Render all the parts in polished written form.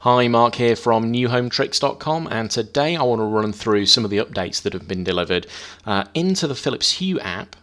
Hi, Mark here from newhometricks.com, and today I want to run through some of the updates that have been delivered into the Philips Hue app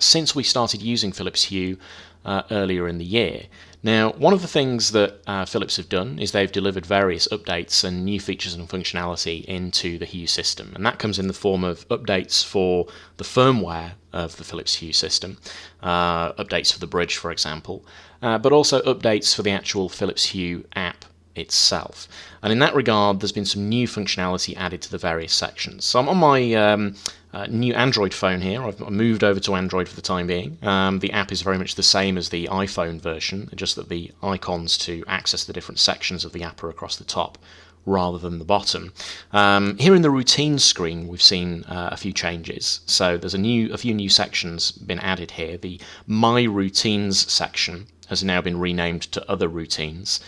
since we started using Philips Hue earlier in the year. Now, one of the things that Philips have done is they've delivered various updates and new features and functionality into the Hue system, and that comes in the form of updates for the firmware of the Philips Hue system, updates for the bridge, for example, but also updates for the actual Philips Hue app itself. And in that regard, there's been some new functionality added to the various sections. So I'm on my new Android phone here. I've moved over to Android for the time being. The app is very much the same as the iPhone version, just that the icons to access the different sections of the app are across the top rather than the bottom. Here in the routines screen, we've seen a few changes. So there's a few new sections been added here. The My Routines section has now been renamed to Other Routines.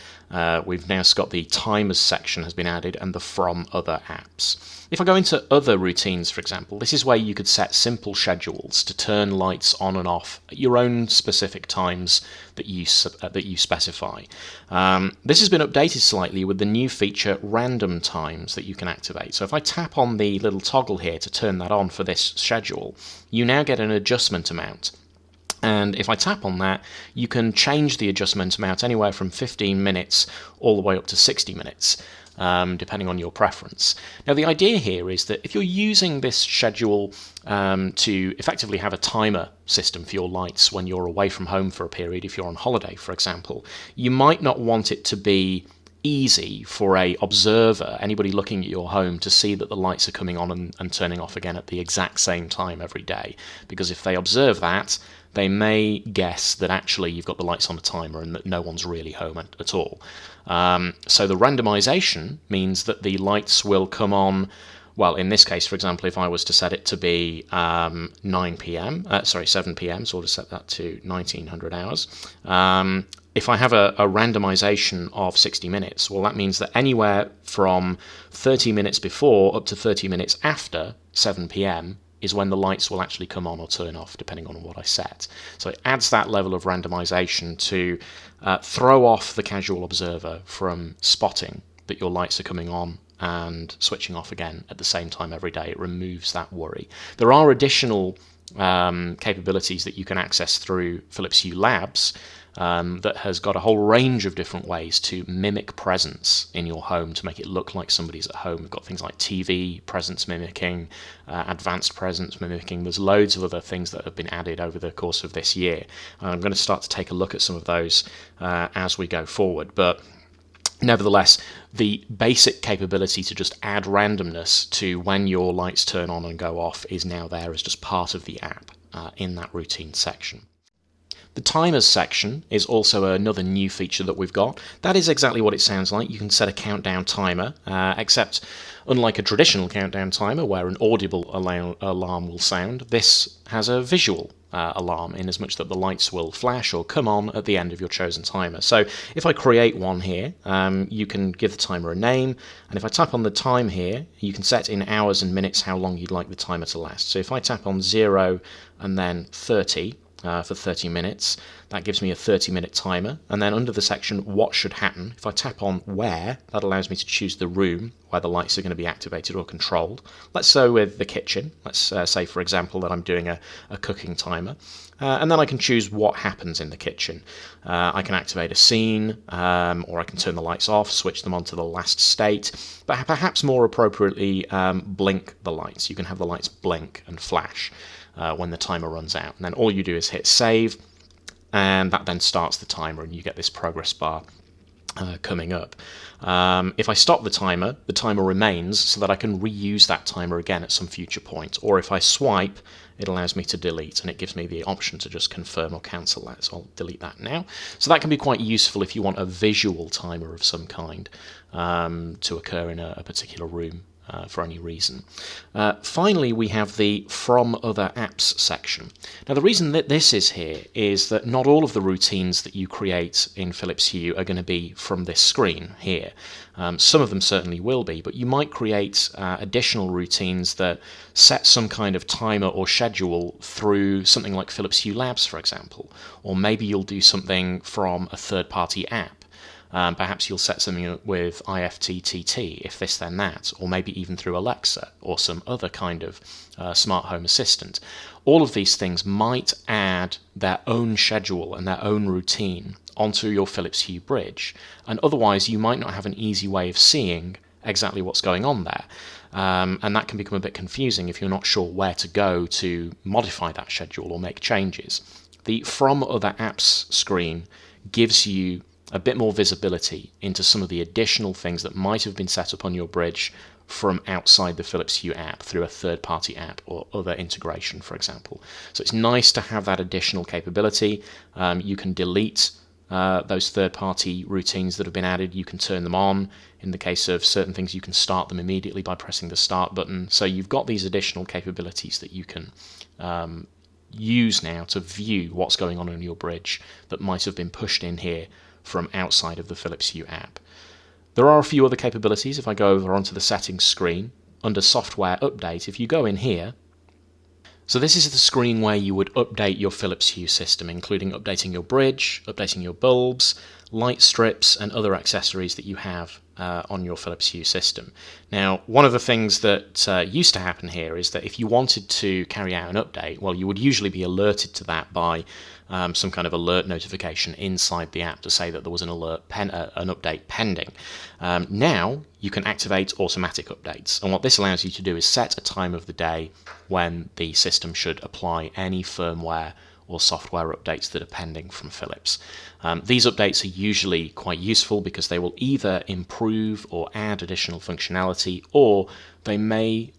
We've now got the Timers section has been added, and the From Other Apps. If I go into Other Routines, for example, this is where you could set simple schedules to turn lights on and off at your own specific times that you specify. This has been updated slightly with the new feature Random Times that you can activate. So if I tap on the little toggle here to turn that on for this schedule, you now get an adjustment amount. And if I tap on that, you can change the adjustment amount anywhere from 15 minutes all the way up to 60 minutes, depending on your preference. Now, the idea here is that if you're using this schedule to effectively have a timer system for your lights when you're away from home for a period, if you're on holiday, for example, you might not want it to be easy for a observer, anybody looking at your home, to see that the lights are coming on and turning off again at the exact same time every day. Because if they observe that, they may guess that actually you've got the lights on a timer and that no one's really home at all. So the randomization means that the lights will come on, well, in this case, for example, if I was to set it to be 7 p.m, so I'll just set that to 1900 hours. If I have a randomization of 60 minutes, well, that means that anywhere from 30 minutes before up to 30 minutes after 7 p.m. is when the lights will actually come on or turn off, depending on what I set. So it adds that level of randomization to throw off the casual observer from spotting that your lights are coming on and switching off again at the same time every day. It removes that worry. There are additional capabilities that you can access through Philips Hue Labs that has got a whole range of different ways to mimic presence in your home to make it look like somebody's at home. We've got things like TV presence mimicking, advanced presence mimicking. There's loads of other things that have been added over the course of this year. I'm going to start to take a look at some of those as we go forward. But nevertheless, the basic capability to just add randomness to when your lights turn on and go off is now there as just part of the app in that routine section. The timers section is also another new feature that we've got. That is exactly what it sounds like. You can set a countdown timer, except unlike a traditional countdown timer where an audible alarm will sound, this has a visual alarm in as much that the lights will flash or come on at the end of your chosen timer. So if I create one here, you can give the timer a name, and if I tap on the time here, you can set in hours and minutes how long you'd like the timer to last. So if I tap on 0 and then 30, for 30 minutes. That gives me a 30-minute timer. And then under the section What Should Happen, if I tap on Where, that allows me to choose the room where the lights are going to be activated or controlled. Let's go with the kitchen. Let's say, for example, that I'm doing a cooking timer. And then I can choose what happens in the kitchen. I can activate a scene, or I can turn the lights off, switch them on to the last state, but perhaps more appropriately, blink the lights. You can have the lights blink and flash when the timer runs out. And then all you do is hit save, and that then starts the timer, and you get this progress bar coming up. If I stop the timer remains so that I can reuse that timer again at some future point. Or if I swipe, it allows me to delete, and it gives me the option to just confirm or cancel that. So I'll delete that now. So that can be quite useful if you want a visual timer of some kind to occur in a particular room. For any reason. Finally, we have the From Other Apps section. Now, the reason that this is here is that not all of the routines that you create in Philips Hue are going to be from this screen here. Some of them certainly will be, but you might create additional routines that set some kind of timer or schedule through something like Philips Hue Labs, for example, or maybe you'll do something from a third-party app. Perhaps you'll set something up with IFTTT, if this then that, or maybe even through Alexa or some other kind of smart home assistant. All of these things might add their own schedule and their own routine onto your Philips Hue bridge, and otherwise you might not have an easy way of seeing exactly what's going on there. And that can become a bit confusing if you're not sure where to go to modify that schedule or make changes. The From Other Apps screen gives you a bit more visibility into some of the additional things that might have been set up on your bridge from outside the Philips Hue app through a third-party app or other integration, for example. So it's nice to have that additional capability. You can delete those third-party routines that have been added. You can turn them on. In the case of certain things, you can start them immediately by pressing the start button. So you've got these additional capabilities that you can use now to view what's going on your bridge that might have been pushed in here from outside of the Philips Hue app. There are a few other capabilities. If I go over onto the settings screen, under Software Update, if you go in here, so this is the screen where you would update your Philips Hue system, including updating your bridge, updating your bulbs, light strips, and other accessories that you have on your Philips Hue system. Now, one of the things that used to happen here is that if you wanted to carry out an update, well, you would usually be alerted to that by some kind of alert notification inside the app to say that there was an update pending. Now you can activate automatic updates, and what this allows you to do is set a time of the day when the system should apply any firmware or software updates that are pending from Philips. These updates are usually quite useful because they will either improve or add additional functionality, or they may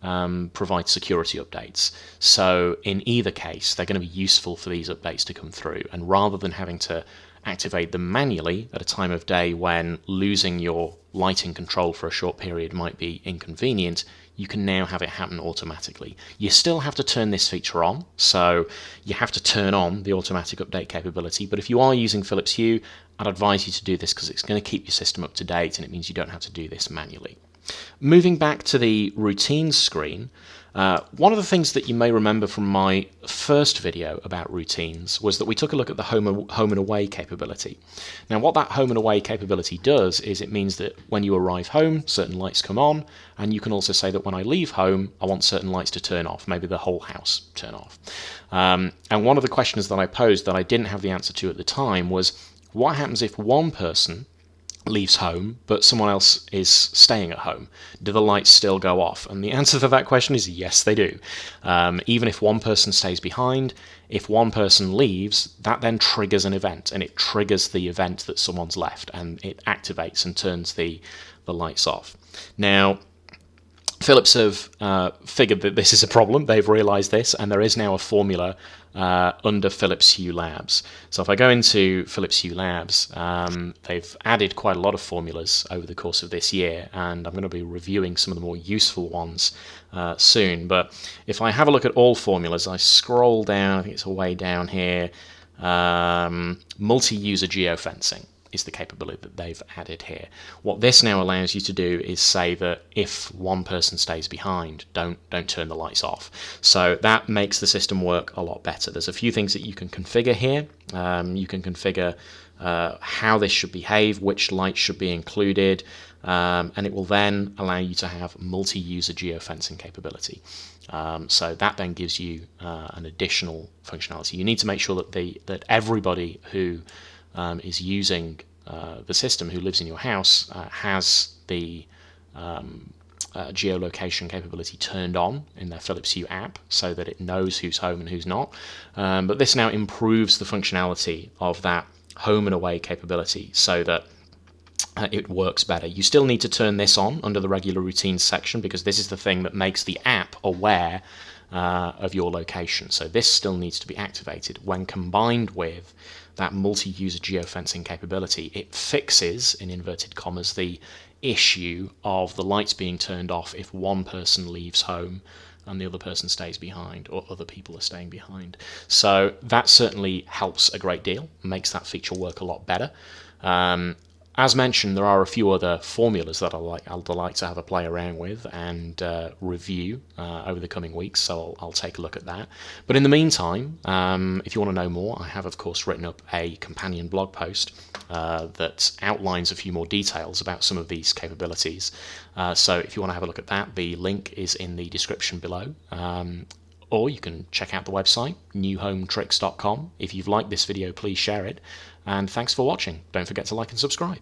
provide security updates. So in either case, they're going to be useful for these updates to come through, and rather than having to activate them manually at a time of day when losing your lighting control for a short period might be inconvenient, you can now have it happen automatically. You still have to turn this feature on, so you have to turn on the automatic update capability, but if you are using Philips Hue, I'd advise you to do this because it's going to keep your system up to date and it means you don't have to do this manually. Moving back to the routines screen, one of the things that you may remember from my first video about routines was that we took a look at the home and away capability. Now, what that home and away capability does is it means that when you arrive home, certain lights come on, and you can also say that when I leave home, I want certain lights to turn off, maybe the whole house turn off. And one of the questions that I posed that I didn't have the answer to at the time was, what happens if one person leaves home, but someone else is staying at home? Do the lights still go off? And the answer to that question is yes, they do. Even if one person stays behind, if one person leaves, that then triggers an event, and it triggers the event that someone's left, and it activates and turns the lights off. Now, Philips have figured that this is a problem. They've realized this, and there is now a formula under Philips Hue Labs. So if I go into Philips Hue Labs, they've added quite a lot of formulas over the course of this year, and I'm going to be reviewing some of the more useful ones soon. But if I have a look at all formulas, I scroll down, I think it's way down here, multi-user geofencing is the capability that they've added here. What this now allows you to do is say that if one person stays behind, don't turn the lights off. So that makes the system work a lot better. There's a few things that you can configure here. You can configure how this should behave, which lights should be included, and it will then allow you to have multi-user geofencing capability. So that then gives you an additional functionality. You need to make sure that everybody who is using the system, who lives in your house, has the geolocation capability turned on in their Philips Hue app so that it knows who's home and who's not. But this now improves the functionality of that home and away capability so that it works better. You still need to turn this on under the regular routines section because this is the thing that makes the app aware of your location. So this still needs to be activated. When combined with that multi-user geofencing capability, it fixes, in inverted commas, the issue of the lights being turned off if one person leaves home and the other person stays behind, or other people are staying behind. So that certainly helps a great deal, makes that feature work a lot better. As mentioned, there are a few other formulas that I'd like to have a play around with and review over the coming weeks, so I'll take a look at that. But in the meantime, if you want to know more, I have of course written up a companion blog post that outlines a few more details about some of these capabilities. So if you want to have a look at that, the link is in the description below. Or you can check out the website, newhometricks.com. If you've liked this video, please share it. And thanks for watching. Don't forget to like and subscribe.